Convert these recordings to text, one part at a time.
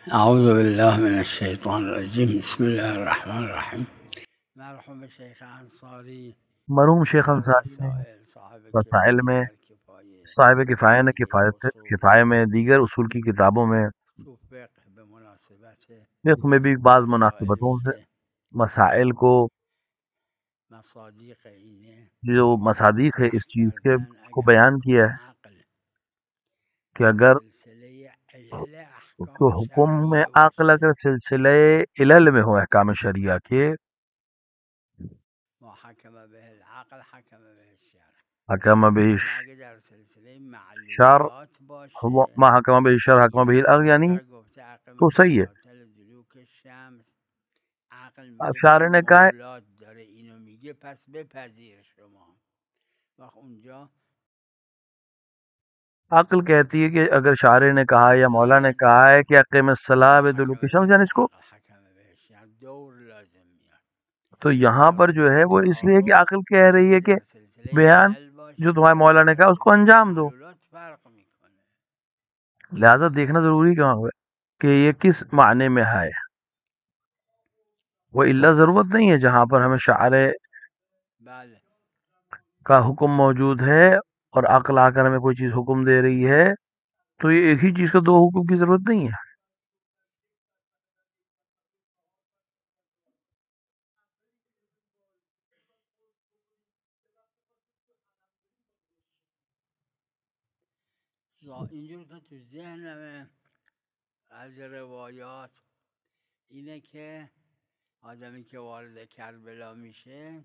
اعوذ باللہ من الشیطان الرجیم بسم اللہ الرحمن الرحیم مرحوم شیخ انصاری مرحوم شیخ انصاری نے وسائل میں، صاحب کفایہ نے کفایہ میں، دیگر اصول کی کتابوں میں، فقہ میں بھی بعض مناسبتوں سے مسائل کو، جو مصادیق ہے اس چیز کے، اس کو بیان کیا ہے کہ اگر تو حکم میں عقل اگر سلسلہ علل میں ہو احکام شریعہ کے، حکم به شر ما حکم به شر حکم به العقل، یعنی تو صحیح ہے. اب شارع نے کہا عقل کہتی ہے کہ اگر شارع نے کہا یا مولا نے کہا ہے کہ اقیم الصلاۃ بدلوک الشمس، یعنی اس کو تو یہاں پر جو ہے وہ اس لیے کہ عقل کہہ رہی ہے کہ بیان جو تمہارے مولا نے کہا اس کو انجام دو. لہذا دیکھنا ضروری کہاں ہوا کہ یہ کس معنی میں ہے. وہ الا ضرورت نہیں ہے جہاں پر ہمیں شارع کا حکم موجود ہے اور عقل آ کر ہمیں کوئی چیز حکم دے رہی ہے، تو یہ ایک ہی چیز کا دو حکم کی ضرورت نہیں ہے. اینجور که تو ذهنمه از روایات اینه که آدمی که وارد کربلا میشه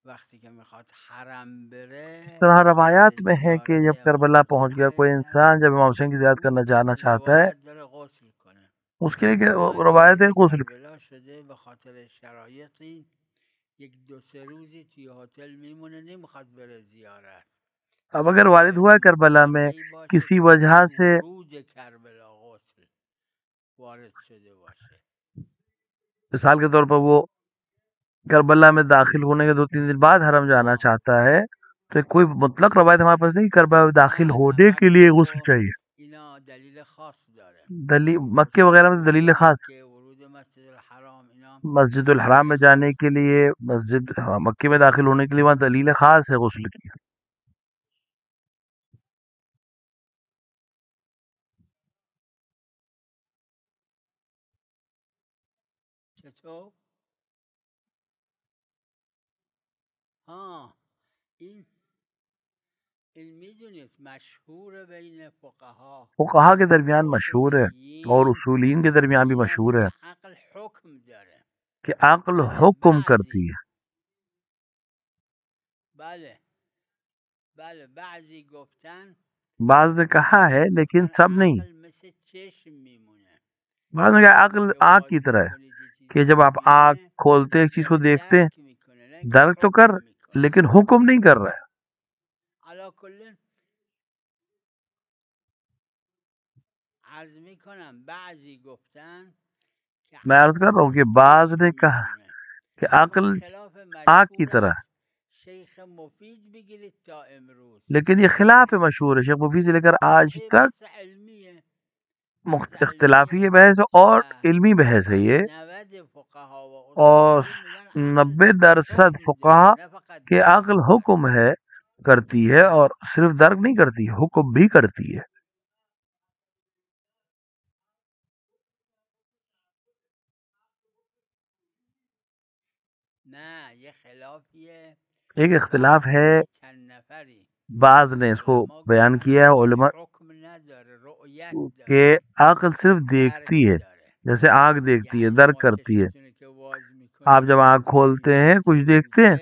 وقتی که میخواد حرم بره اس طرح روایات میں ہے کہ جب کربلا پہنچ گیا کوئی انسان جب امام حسین کی زیارت کرنا جانا چاہتا ہے، باید داره غسل کنه. اس کے لیے کہ روایت ہے غسل. کربلا شده به خاطر شرایطی یک دو سه روزی توی هتل میمونه نمیخواد بره زیارت. اب اگر والد ہوا ہے کربلا میں کسی وجہ سے، روز کربلا غسل وارد شده باشه، مثال کے طور پر وہ کربلا میں داخل ہونے کے 2-3 دن بعد حرم جانا چاہتا ہے، تو کوئی مطلق روایت ہمارے پاس نہیں کہ کربلا میں داخل ہونے کے لیے غسل چاہیے. اینا دلیل خاص داره. دلیل مکے وغیرہ میں دلیل خاص، که ورود مسجد الحرام اینا مسجد الحرام میں جانے کے لیے، مسجد مکے میں داخل ہونے کے لیے وہاں دلیل خاص ہے غسل کی. چطور؟ ها این میدونید مشهور بین فقها فقہا کے درمیان مشہور ہے اور اصولین کے درمیان بھی مشہور ہے عقل حکم داره. کہ عقل حکم کرتی ہے. بله بله بعضی گفتن بعض نے کہا ہے لیکن سب نہیں. عقل مثل چشم میمونه. بعض نے کہا عقل آنکھ کی طرح ہے کہ جب آپ آنکھ کھولتے ایک چیز کو دیکھتے ہیں، درک تو کر لیکن حکم نہیں کر رہا ہے. علا کل عرض میکنم بعضی گفتن که میں عرض کر رہا ہوں کہ بعض نے کہا کہ عقل آنکھ کی طرح ہے، شیخ مفید بگیرید تا امروز، لیکن یہ خلاف مشہور ہے. شیخ مفید سے لے کر آج تک علمیه اختلافی بحث اور علمی بحث ہے یہ، 90 فقها و اور اصولیین میگن 90% فقہا کہ عقل حکم ہے کرتی ہے اور صرف درک نہیں کرتی، حکم بھی کرتی ہے. نه یه خلافیه. ایک اختلاف ہے، چند نفری بعض نے اس کو بیان کیا ہے علماء حکم نداره رؤیت کہ داره عقل صرف دیکھتی ہے، داره. جیسے آنکھ دیکھتی ہے، یعنی درک ما کرتی ہے. چشمتونه که باز آپ میکنیم جب آنکھ کھولتے ہیں کچھ دیکھتے ہیں،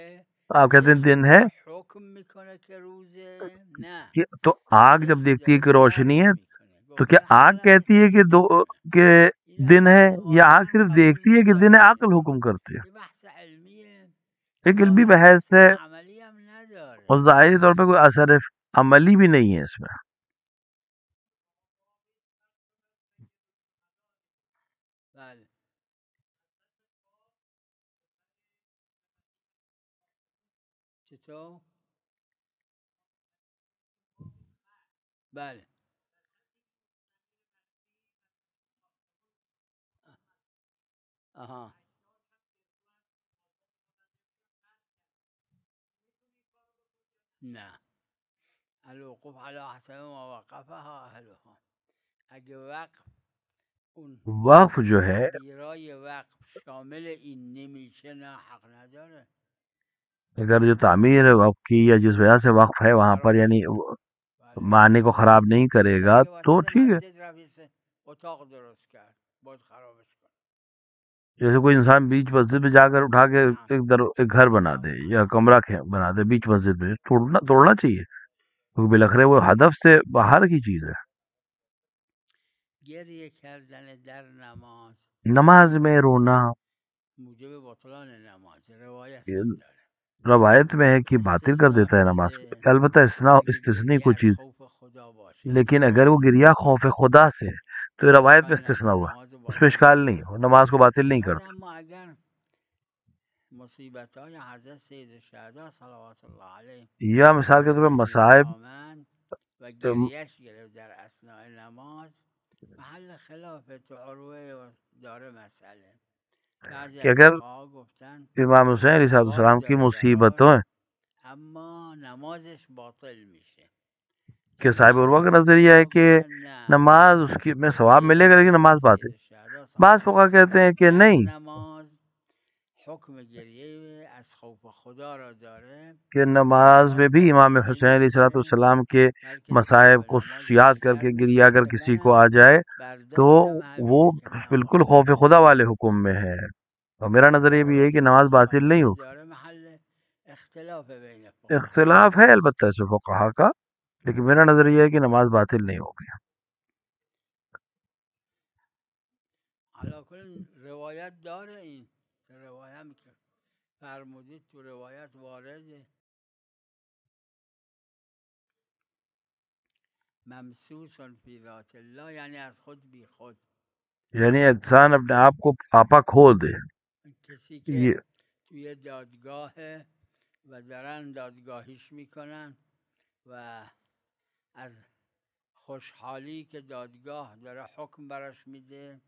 آپ کہتے ہیں دن ہے، حکم میکنه که روزه نه تو آنکھ جب دیکھتی ہے کہ روشنی ہے تو کیا گفته آنکھ عقلم کہتی ہے مثل کہ این دن ہے، اصل یا قاعده آنکھ هم صرف قبول دیکھتی ہے کہ دن ہے، نداره. عقل حکم کرتی ہے. یه بحث علمیه ایک علمی ظاهرا بحث ہے اثر عملی هم نداره. اور ظاہری طور پہ کوئی اثر عملی بھی نہیں ہے اس میں. بله چطور؟ بله آها. نه، الوقوف على حسب ما وقفها اهلها. اگه وقف اون وقف جو ہے اجرای وقف شامل این نمیشه نه حق نداره. اگر جو تعمیر ہے وقف کی یا جس وجہ سے وقف ہے وہاں پر خراب یعنی نمیکنه. بله. معنی کو خراب نہیں کرے مثل گا اینکه تو وسط ٹھیک ہے. مسجد رفت اتاق درست کرد، باز خرابش کن. جیسے کوئی انسان بیچ مسجد میں جا کر اٹھا کے نعم. ایک گھر بنا دے یا کمرہ بنا دے بیچ مسجد میں، توڑنا چاہیے کیونکہ بالاخره وہ ہدف سے باہر کی چیز ہے. گریه کردن در نماز نماز میں رونا موجب بطلان نماز روایت هم داره. روایت میں ہے کہ باطل کر استثناء دیتا ہے نماز کو. میده البتہ اگه استثنی گریه کوئی از چیز، خوف خدا باشه. لیکن اگر وہ گریا خوف خدا سے ہے تو یہ روایت میں اشکال استثناء نداره، ہوا، نماز اس میں باطل اشکال نہیں نمیکنه. ہو، نماز کو باطل نہیں باز کرتا. اما اگر مصیبت های حضرت سید الشهدا صلوات الله علیه یا مثال کے به طور پر ذهن مصائب نیامد و گریهش گرفت در اثناء نماز، محل خلاف تو عروه داره مسئله. بعضی کہ از اگر فقها گفتن امام حسین علیہ ثواب السلام کی داره براش، مصیبتوں اما نمازش باطل میشه. کہ جبکه صاحب عروہ بعضی کا نظریہ ہے فقها کہ گفتن نه، نماز اس کی میں ثواب ملے گا گریه لیکن نماز حضرت باطل. سید الشهدا بعض صلوات فقہا الله کہتے ہیں علیه کہ در نہیں، نماز حکم گریه از خوف خدا را داره کہ و نماز میں نماز بھی امام باطل حسین علیہ نمیشه، السلام کے بلکه ثواب مصائب کو نماز یاد کر بیشتر کے گریا میشه. اگر که کسی کو منم آ جائے تو برداشتم وہ همینه که بالکل نماز خوف خدا والے حکم میں ہے. اور میرا نظریہ بھی ہے کہ نماز باطل نہیں مسئله ہوگی. داره محل اختلاف بین فقها. اختلاف ہے البتہ اس فقہا کا، لیکن میرا نظریہ ہے کہ نماز باطل نہیں ہوگی. علا کل روایت داره، این روایت هم که فرمودید تو روایت وارده ممسوس فی ذات الله، یعنی از خود بی خود. یعنی انسان اپنے آپ کو آپا کھو دے. کسی یہ که توی دادگاهه و دارن دادگاهیش میکنن و از خوشحالی که دادگاه داره حکم براش میده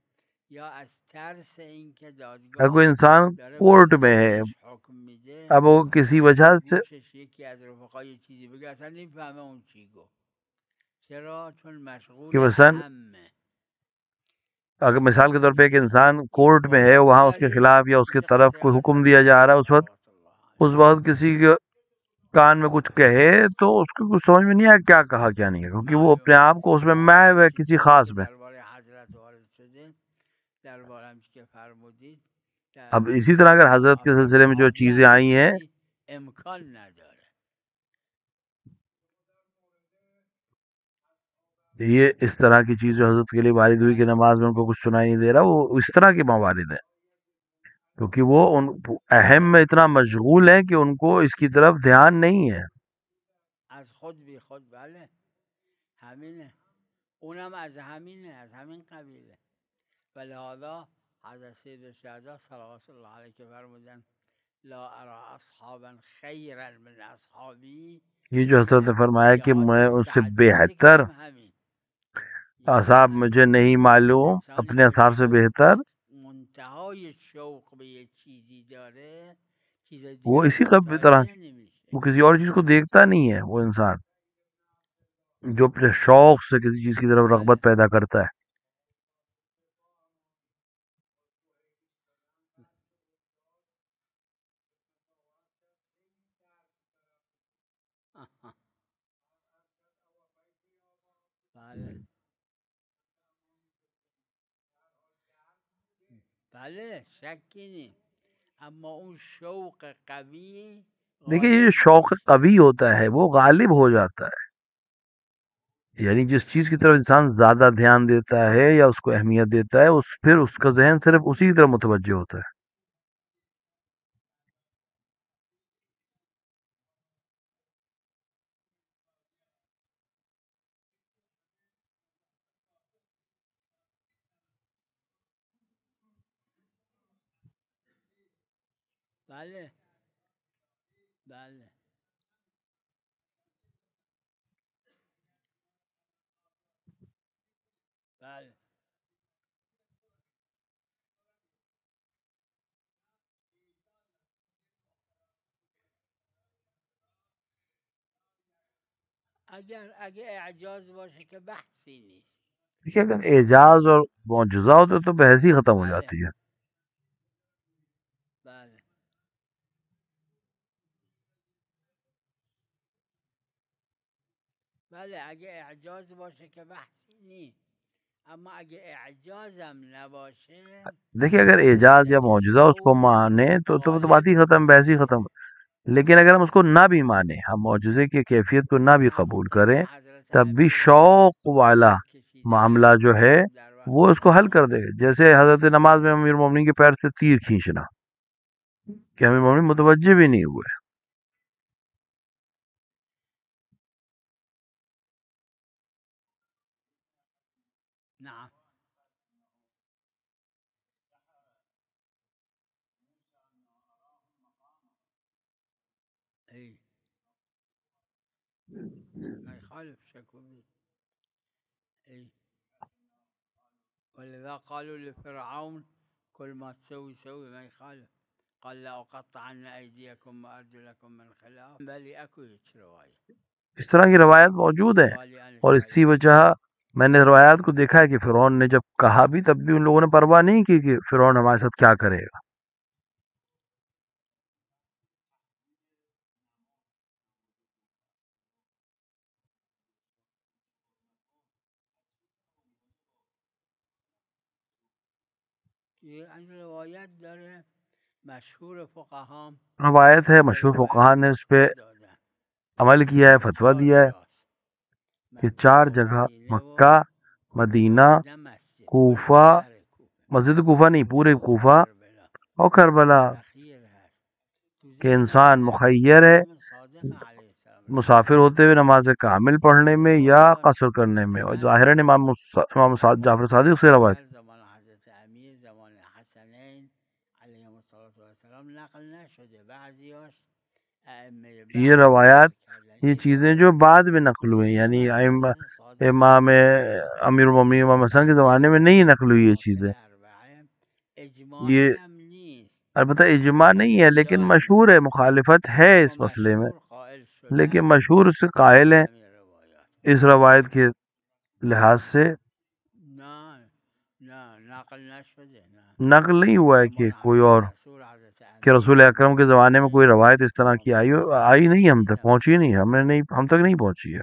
یا از ترس اینکه اگر دادگاه کوئی انسان داره به کورٹ میں ہے، ضدش حکم میده، اب وہ کسی وجہ از سے گوشش یکی از رفقا یه چیزی بگه اصلا نمیفهمه اون چی گفت. چرا؟ چون کہ مشغول مثلا اهمه. اگر مثال کے طور پہ ایک انسان این کورٹ میں ہے، قصه وہاں اس کے ببرید خلاف یا اس کی مثل طرف قصه کوئی حکم حضرت دیا جا عمر رہا ہے، صلوات الله اس علیه. وقت کسی کے کان میں کچھ کہے تو اس کو کچھ سمجھ میں نہیں آیا کیا کہا کیا نہیں ہے، کیونکہ وہ اپنے آپ کو اس میں یا ہے همچین کسی چیزی خاص که میں. درباره حضرت وارد شده، درباره همچین که فرمودید اب اسی طرح اگر حضرت کے اصلا سلسلے میں جو صحابی چیزیں همچین آئی ہیں، چیزی امکان نداره. یہ اس طرح کی چیز جو حضرت کے لیے وارد ہوئی کہ نماز میں ان کو کچھ سنائی نہیں دے رہا، وہ اس طرح کے موارد ہیں کیونکہ وہ ان اہم میں اتنا مشغول ہے کہ ان کو اس کی طرف دھیان نہیں ہے. از خود بی خود، بله همینه، اونم از همینه، از همین قبیله. و لهذا حضرت سید الشهدا صلوات الله علیه که فرمودن لا ارى اصحابا خیرا من اصحابی، یہ جو حضرت نے فرمایا کہ جهات میں اس سے متعدد ذکر بہتر هم همین، یعنی اصحاب همین مجھے نہیں معلوم، انسانی اپنے که اصحاب سے بہتر. شوق منتهای شوق به یه چیزی داره، چیز وہ دیگه اسی طرح متوجه نمیشه. وہ کسی اور چیز کو دیکھتا نہیں ہے. وہ انسان جو اپنے شوق سے کسی چیز کی طرف بله رغبت پیدا کرتا ہے. بله بله شکی نیست، اما اون شوق قوی دیکھیے یہ جو غالب شوق نمیشه. قوی ہوتا ہے وہ غالب ہو جاتا ہے. یعنی جس چیز کی طرف انسان زیادہ دھیان دیتا ہے یا اس کو اہمیت دیتا ہے، پھر اس کا ذہن صرف اسی کی طرف متوجہ ہوتا ہے. بله بله بله اگر اعجاز باشه که بحثی نیست. دیکھیے اگر اعجاز اور معجزہ ہوتے تو بحث ہی ختم ہو بله جاتی ہے. بله بله اگه اعجاز باشه که بحثی نیست، اما اگه اعجازم نباشه دیکھیے اگر اعجاز یا معجزہ اس کو مانے تو بات ہی ختم، بحث ہی ختم. لیکن اگر ہم اس کو نہ بھی مانیں، ہم معجزے کی کیفیت کو نہ بھی قبول کریں، تب بھی شوق والا معاملہ جو ہے وہ اس کو حل کر دے. جیسے حضرت نماز میں امیر مومنین کے پیر سے تیر کھینچنا، کہ امیر مومنین متوجہ بھی نہیں ہوئے. نعم ای ما يخالف شكو به ای ولذا قالوا لفرعون كل ما تسوي سوي ما يخالف قال لأقطعن أيديكم وأرجلكم من خلاف بلی اكو هيك رواية. اس طرح کی روایت موجود ہیں، قال أنا اور اسی وجہ میں نے روایات کو دیکھا ہے کہ فرعون نے جب کہا بھی تب بھی ان لوگوں نے پرواہ نہیں کی کہ فرعون ہمارے ساتھ کیا کرے گا. یہ روایت داره مشهور فقهام روایت ہے، مشہور فقہا نے اس پہ دادن عمل کیا ہے، فتویٰ چهار دیا ہے جاست کہ مکه 4 و جگہ مدینه و مکہ، مدینہ، نه مسجد کوفہ، شهر کوفه مسجد کوفہ نہیں پورے و کوفہ کربلا اور کربلا، تخییر هست تو کہ ذهن انسان مخیر ہے امام صادق علیه السلام مسافر ہوتے ہوئے نماز کامل پڑھنے میں یا قصر کرنے میں. اور ظاہراً امام جعفر صادق سے روایت در زمان حضرت امیر زمان حسنین علیهم السلام نقل نشده، بعضیاش ائمه یہ بعد روایات، نقل کردن. یہ چیزیں جو بعد میں نقل ہوئی، یعنی امام امیر المومنین امام حسن کے زمانے میں نہیں نقل ہوئی یہ چیزیں. یہ اجماعی هم نیست، البتہ اجماع نہیں ہے لیکن مشہور ہے، مخالفت ہے اس اما مسئلے میں، مشهور قائل شدن لیکن مشہور اس سے قائل به ہیں همین روایات. اس روایت کے لحاظ سے. نه نه نقل نشده، نه نقل نہیں ہوا ہے کہ زمان کوئی حضرت اور، رسول حضرت کہ رسول امیر اکرم کے زمانے میں کوئی روایت اس طرح کی امام آئی حسین نہیں، ہم تک شنیدم پہنچی نہیں، ہم تک نہیں پہنچی ہے.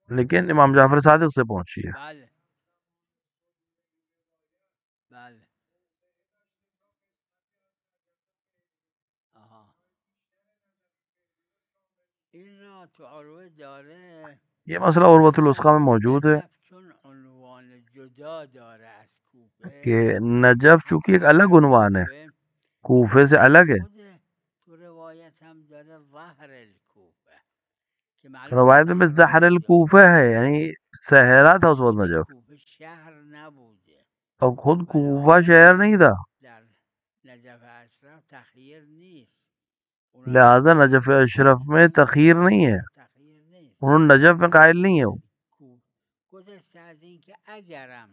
لیکن امام جعفر صادق سے پہنچی ہے. بله بله آها این را تو عروه داره یہ مسئلہ عروۃ الوثقی میں موجود ہے نجف چون عنوان جدا داره از کوفه کہ نجف چونکہ ایک الگ عنوان ہے، کوفه کوفے سے الگ ہے. خود تو روایت هم داره ظهر الکوفه که معلوم روایت میں صحرا زہر اونجا الکوفہ ہے، یعنی صحرا تھا اس وقت خود نجف، کوفه شهر نبوده، اور خود کوفہ شہر نہیں تھا، در نجف اشرف تخییر نیست، لہذا نجف اشرف میں تخیر نہیں ہے، تخییر نیست. انہوں نے نجف میں قائل نہیں ہے. گذشته از این که اگرم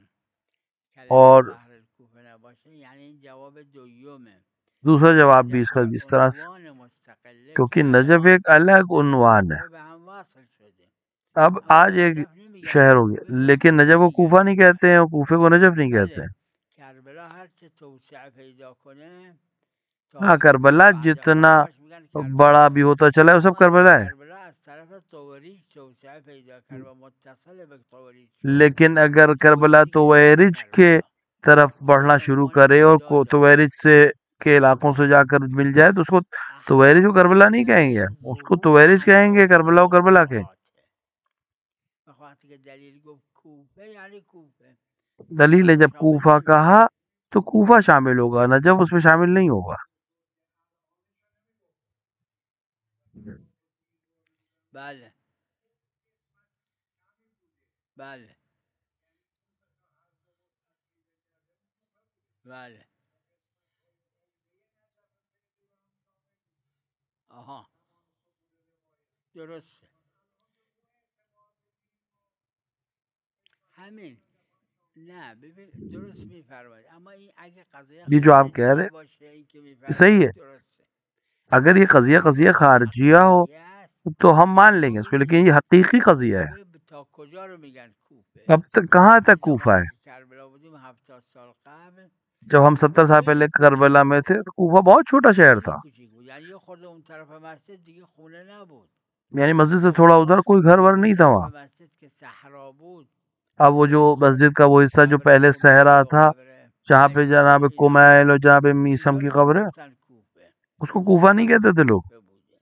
اور کلمه ظهر الکوفه نباشه یعنی این جواب دویومه، دوسرا جواب بھی اس کا اس طرح سے، عنوان مستقله کیونکہ که نجف الان ایک الگ عنوان ہے. کوفه به هم واصل شده. اب آج ایک شہر ہو گیا، لیکن نجف کو کوفہ نہیں کہتے ہیں اور کوفے کو نجف نہیں کہتے ہیں. کربلا هر چه توسعه پیدا کنه ہاں کربلا جتنا بڑا بھی ہوتا چلا ہے وہ سب کربلا ہے، کربلا از طرف توریج توسعه پیدا کرد و متصل به توریج شد. لیکن اگر کربلا تویرج کے طرف بڑھنا شروع کرے اور تویرج سے کے علاقوں سے جا کر مل جائے تو اس کو تویرج و کربلا نہیں کہیں گے، اس کو تویرج کہیں گے، کربلا و کربلا کہیں. وقتی که دلیل گفت کوفه یعنی کوفه. دلیل ہے جب کوفہ کہا تو کوفہ شامل ہوگا، نجف اس میں شامل نہیں ہوگا. بله بله بله آها درسته همین. نه ببین درست میفرمایید، اما این اگه قضیه یہ جو آپ کہہ خارجی رہے باشه این که صحیح ہے، میفرمایید درسته، اگر یہ قضیہ خارجیہ ہو خارجیه است تو ہم مان لیں گے اس کو، کوفه لیکن یہ حقیقی قضیہ ہے. کوفه تا کجا رو میگن کوفه اب تک کہاں این تک کوفہ زمانی ہے؟ که کربلا بودیم 70 سال قبل جب ہم 70 سال کوفه پہلے کربلا میں تھے تو کوفہ بہت چھوٹا شہر خیلی تھا، کوچیک بود یعنی یه خورده اون طرف مسجد دیگه خونه نبود یعنی مسجد سے تھوڑا ادھر کوئی گھر ور اون نہیں تھا طرف وہاں. مسجد که صحرا بود اب وہ جو اینجا مسجد کا وہ حصہ جو قبر پہلے صحرا کمیل و تھا قبر جہاں پہ میسم جناب اینا کمیل اور هست جہاں پہ میسم اینجا کی رو قبر ہے، میگفتن کوفه اس کو کوفہ نہیں کہتے تھے لوگ، کوفه بوده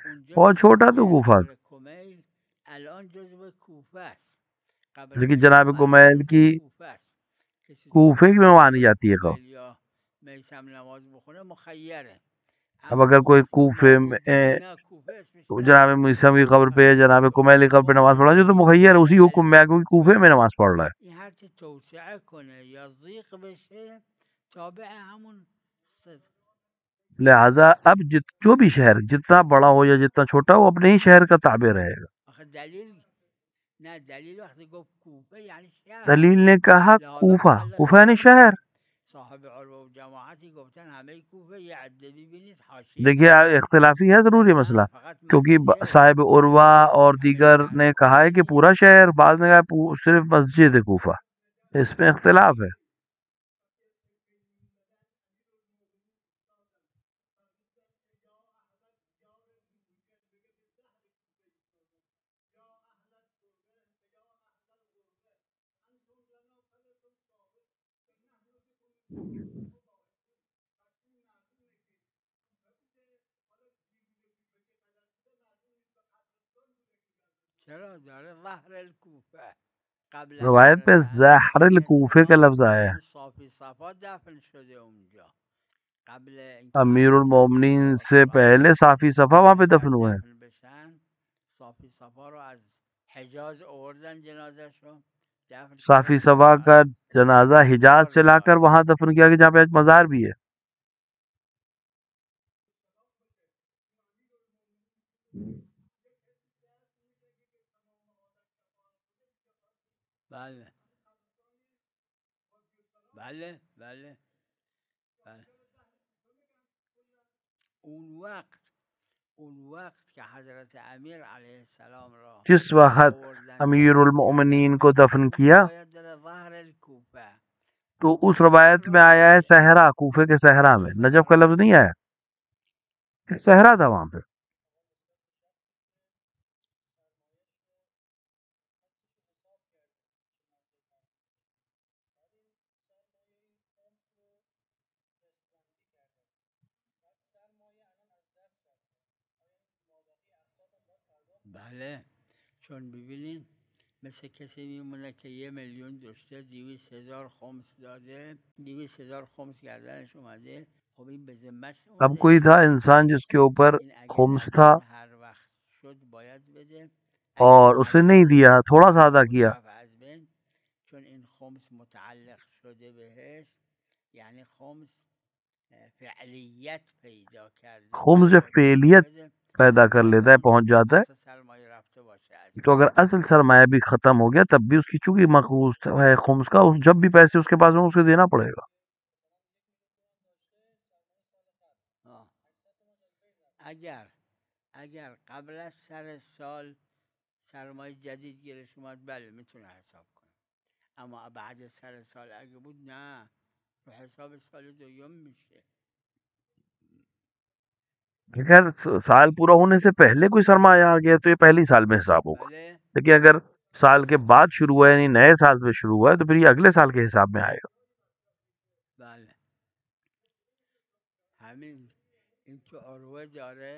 اونجا بہت که چھوٹا تو میگه کوفہ. قبر کمیل الان جزو کوفه است قبر لیکن میسم جناب الان کمیل جزو کی کوفه است کسی تو کوفے قبر میں مانی جاتی ہے. کمیل یا میسم نماز بخونه مخیره اب اما اگر کوئی اسم کوفے نابودی میں نه کوفه اسمش جناب نبود میسم کی قبر پہ فقط جناب کمیل کی قبر پہ ما نماز پڑھا جو تو میگیم مخیر ہے اسی حکم میں ہے کیونکہ کوفے میں الکوفه نماز پڑھ رہا ہے. این هرچه توسعه کنه یا ضیق بشه تابع همون لہٰذا اب جو بھی شہر جتنا بڑا ہو یا جتنا چھوٹا ہو اپنے ہی شہر کا تابع رہے گا. آخه دلیل نه دلیل وقتی گفت کوفه یعنی شهر دلیل نے کہا لحاظا کوفہ، محل کوفہ یعنی خلاف شہر. نیست صاحب عروه و جماعتی گفتن همه کوفه یه عده ببینید حاشیه دیکھیے کوفه اختلافی ہے ضرور یہ نه مسئلہ، فقط کیونکہ مسجد صاحب عروہ اور همه دیگر شهر نے کہا کوفه ہے کہ نیست پورا شہر، بعض نے کہا صرف مسجد ہے کوفہ. اس میں اختلاف ہے. چرا داره ظهر الکوفه قبل از روایت حضرت پہ امیر زہر علیه الکوفے کا السلام لفظ آیا ہے. چون صافی صفا دفن شده اونجا قبل اینکه امیر حضرت المومنین اسحاق سے قبل پہلے صافی صفا وہاں پہ اگر دفن ہوئے ہیں. دفن بشن صافی صفا رو از حجاز آوردن جنازهشو دفن صافی کردن صفا اونجا کا جنازہ حجاز مزار سے لا کر اونجاست وہاں دفن کیا کہ جہاں پہ مزار بھی ہے. بله بله بله بله اون وقت که حضرت امیر علیه السلام را جس وقت آوردن امیر دفن المؤمنین کردن کو دفن اون کیا روایت داره ظهر الکوفه تو اس این روایت صحرا میں بود آیا ہے صحرا، کوفے کے صحرا میں، نجف کا لفظ نہیں آیا، صحرا تھا وہاں پہ. بله چون ببینید مثل کسی میمونه که 1,000,000 داشته 200,000 خمس داده 200,000 خمس گردنش اومده خب این به ذمهش اب اومده کوئی تھا دیگه انسان جس کے اوپر این اگه خمس نده تھا هر وقت شد باید بده اگه اور اس نے نہیں نرسید دیا، تھوڑا سا ادا خمس کیا. رفع از بین چون این خمس متعلق شده بهش یعنی خمس فعلیت پیدا کرده خمس جب باید فعلیت بده پیدا کر اگر لیتا ہے، اون پہنچ جاتا ہے، اصل سرمایه رفته باشه از تو اگر اصل سرمایہ بھی ختم ہو گیا تب بھی اس کی چونکہ مقروض ہے خمس کا، جب بھی پیسے اس کے پاس ہوں اسے دینا پڑے گا. اگر قبل از سر سال سرمایه جدید گیرش اومد بله میتونه حساب کنه اما بعد سر سال اگه بود نه رو حساب سال دوم میشه. اگر سال پورا ہونے سے پہلے کوئی سرمایہ آ گیا تو یہ پہلی سال میں حساب ہوگا، بله لیکن اگر سال کے بعد شروع ہوا ہے یعنی نئے سال میں شروع ہوا ہے تو پھر یہ اگلے سال کے حساب میں آئے گا. بله همین این تو عروه داره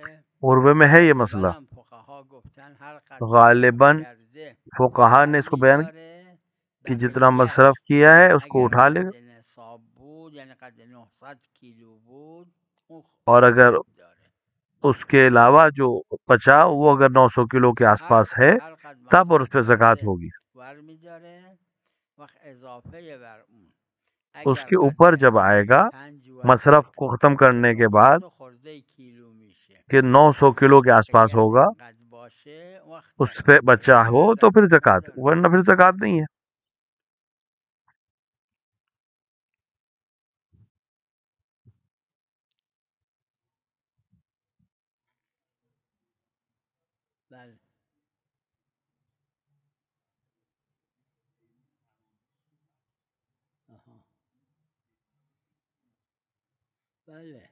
عروے میں ہے یہ غالبا مسئلہ، هم فقها گفتن هر قد مصرف غالباً کرده فقہا نے اس کو بیان برمیداره کہ جتنا بقیهش مصرف کیا ہے اس کو اگر اٹھا لے گا، قد نصاب بود یعنی قد 900 کیلو بود اون اور اگر زکات داره اس کے علاوہ جو بچا وہ اگر 900 کلو کے آس پاس ہے هر قد تب اور اس مصرف پہ زکوٰۃ کرده ہوگی. برمیداره وقت اضافه بر اون اس اگر کے اوپر قد جب آئے گا 5 مصرف وسط کو ختم قد کرنے کے بعد 900 خورده کیلو میشه کہ 900 کلو کے آس پاس بقیهش ہوگا انقدر باشه وقت اس پہ زکات داره بچہ ہو وگرنه تو پھر زکات زکوٰۃ، نداره ورنہ پھر زکوٰۃ نہیں ہے. بله آها. بله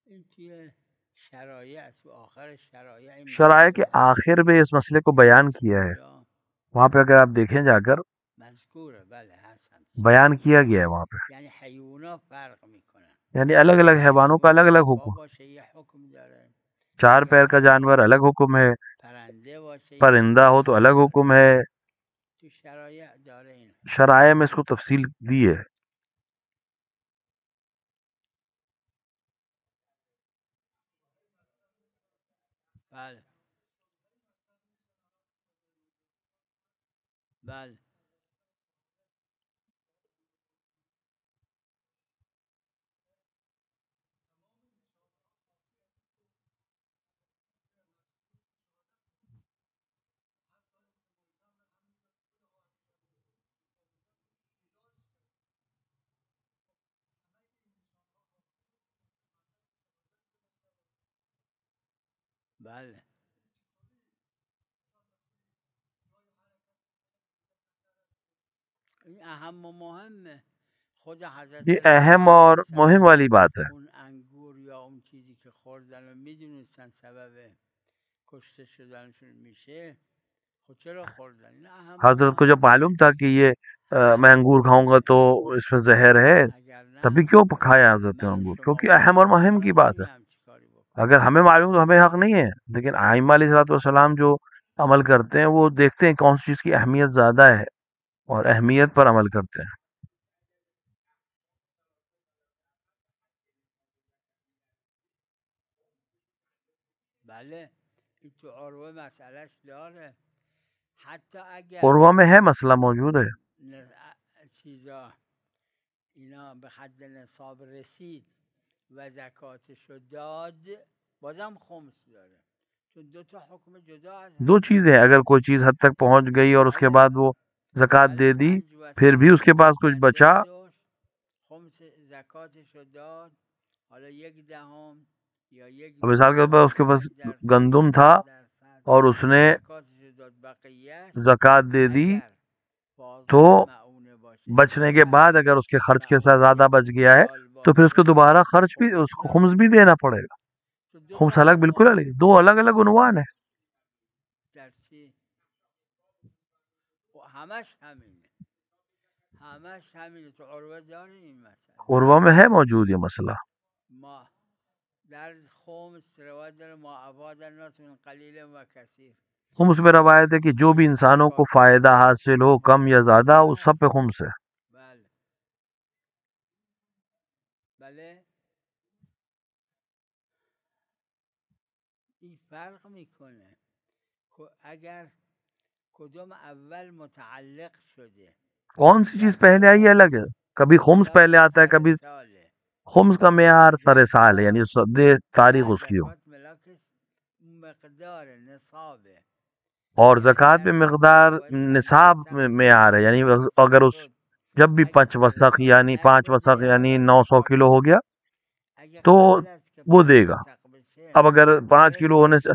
این توی شرایع تو آخر شرایع این شرائع مسئله کے آخر میں اس مسئلے کو بیان کیا ہے، یا وہاں پہ اگر آپ دیکھیں جا کر مذکوره. بله هست هم. بیان کیا گیا ہے وہاں پہ، یعنی حیونا فرق میکنن، یعنی الگ الگ حیوانوں کا الگ الگ پا حکم، باشه یه حکم داره، چار اگر پیر کا جانور الگ حکم ہے، پرنده باشه یه پرندہ ہو حکم تو الگ داره. حکم ہے. تو شرایع داره این. شرائع میں اس کو تفصیل دی ہے. بله بله بله این اهم و مهمه. خود حضرت یہ امام اہم علیه اور مہم السلام والی بات ہے. اون انگور یا اون چیزی که خوردن و میدونستن سبب کشته شدنشون میشه، خب چرا خوردن؟ این اهم و حضرت کو جب مهمه. معلوم تھا کہ یہ میں انگور کھاؤں گا تو اس میں زہر ہے، اگر تبھی نه کیوں کھایا حضرت نے من و انگور؟ شما کیونکہ اہم اور باشیم مہم حق کی بات ہے. نداریم همچی کاری بکنیم. اگر ہمیں معلوم تو ہمیں حق نہیں ہے، لیکن ائمہ علیہ الصلوۃ والسلام جو عمل کرتے ہیں وہ دیکھتے ہیں کون سی چیز کی اہمیت زیادہ ہے اور اہمیت پر عمل کرتے ہیں. بله این تو عروه مسئلهش داره. حتی اگر عروہ میں ہے مسئلہ موجود ہے. چیزا اینا به حد نصاب رسید و زکاتشو داد، بازم خمس داره، چون دو تا حکم جدا از دو هم. چیزیں، اگر کوئی چیز حد تک پہنچ گئی اور اس کے بله بعد وہ زکوٰۃ بله دے دی، 5 پھر بھی وسق اس کے پاس کچھ زنده بچا، گذاشت، خمس زکاتشو داد، حالا 1/10 یا 1/20 مثال کے طور پر اس کے یا پاس 1% گندم یا تھا 10% اور اس نے زکاتشو داد. بقیهش زکوٰۃ دے دی، اگر تو بازار معونه باشه، بچنے کے اگر بعد اگر اس کے خرچ کے ساتھ زیادہ معونه بچ گیا ہے حلال تو پھر اس کو باشه دوبارہ خرچ بھی، اس خمس کو خمس بھی نداره. دینا پڑے گا. تو دو خمس تا الگ حکم بالکل الگ، دو الگ الگ عنوان ہے. در چی؟ و همش همینه، همش همینه. تو عروه داره این مسئله. عروہ میں ہے موجود یہ مسئلہ. ما در خمس روایت داره ما افاد الناس من قلیل و کثیر. خمس میں روایت ہے کہ جو بھی انسانوں کو فائدہ حاصل ہو کم یا زیادہ اس سب پہ خمس ہے. بله بله این فرق میکنه اگر کدوم اول متعلق شده. کون سی چیز پہلے آئی ہے الگ ہے، کبھی خمس پہلے آتا ہے، کبھی ساله خمس کا معیار سر سال ہے، یعنی تاریخ اس کی ہو، زکات ملاکش مقدار نصابه. اور زکوٰۃ میں مقدار نصاب معیار ہے، یعنی اگر اس جب بھی 5 وسق یعنی 5 وسق یعنی 900 کلو ہو گیا تو وہ دے گا. اب اگر 5 کلو ہونے سے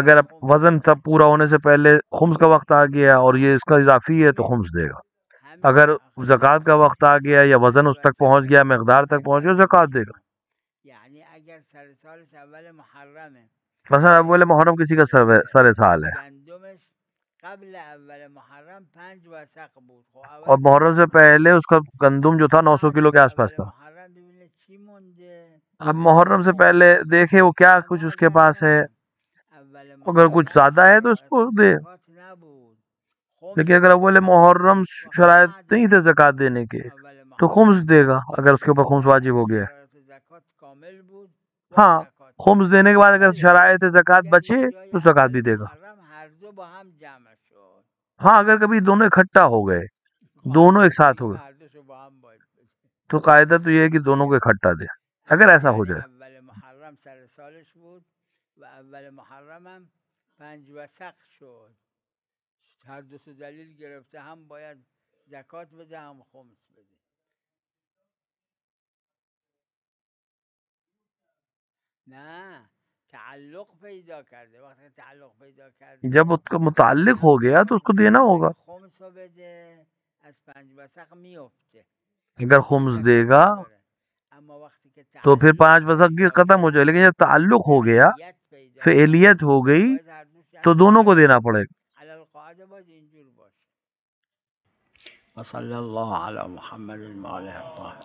اگر وزن سب پورا ہونے سے پہلے خمس کا وقت آ گیا اور یہ اس کا اضافی ہے تو خمس دے گا. اگر زکوٰۃ کا وقت آ گیا یا وزن اس تک پہنچ گیا، مقدار تک پہنچ گیا، زکوٰۃ دے گا. یعنی اگر سر سالش اول محرمه، مثلا اول محرم کسی کا سر سال ہے گندمش قبل اول محرم 5 وسق بود، خب اور اول محرم سے پہلے اس کا گندم جو تھا 900 کلو کے آس پاس اول تھا. محرم ببینه چی مونده. اب محرم سے پہلے دیکھے وہ کیا کچھ اس کے پاس ہے، اول اگر کچھ زیادہ ہے تو اس کو دے. زکات نبود. لیکن اگر اول محرم شرائط نہیں تھے زکوٰۃ دینے کے تو خمس دے گا اگر اس کے اوپر خمس واجب ہو گیا. زکات کامل بود. ہاں، خمس دینے کے بعد اگر شرائط زکوٰۃ بچے تو زکوٰۃ بھی دے گا. محرم هر دو با هم جمع شد. ہاں، اگر کبھی دونوں اکٹھا ہو گئے، دونوں ایک ساتھ ہو گئے هر دوشو با هم باید بده. تو قاعدہ تو یہ ہے کہ دونوں کو اکٹھا دے اگر ایسا ہو یعنی جائے. اول محرم سر سالش بود و اول محرم هم 5 وسق شد. هر دو تا دلیل گرفته، هم باید زکات بده هم خمس بده. نه تعلق پیدا کرده، وقتی که تعلق پیدا کرده جب اس کا متعلق ہو گیا تو اس کو دینا ہوگا. اگه خمس رو بده از 5 وسق میفته، اگر خمس دے گا اما وقتی که تو پھر 5 وسق کی ختم ہو جائے. لیکن جب تعلق ہو گیا، فعلیت ہو گئی، تو دونوں کو دینا پڑے گا. علی القاعده باید اینجور باشه. و صلی الله علی محمد المعالی الطاهر.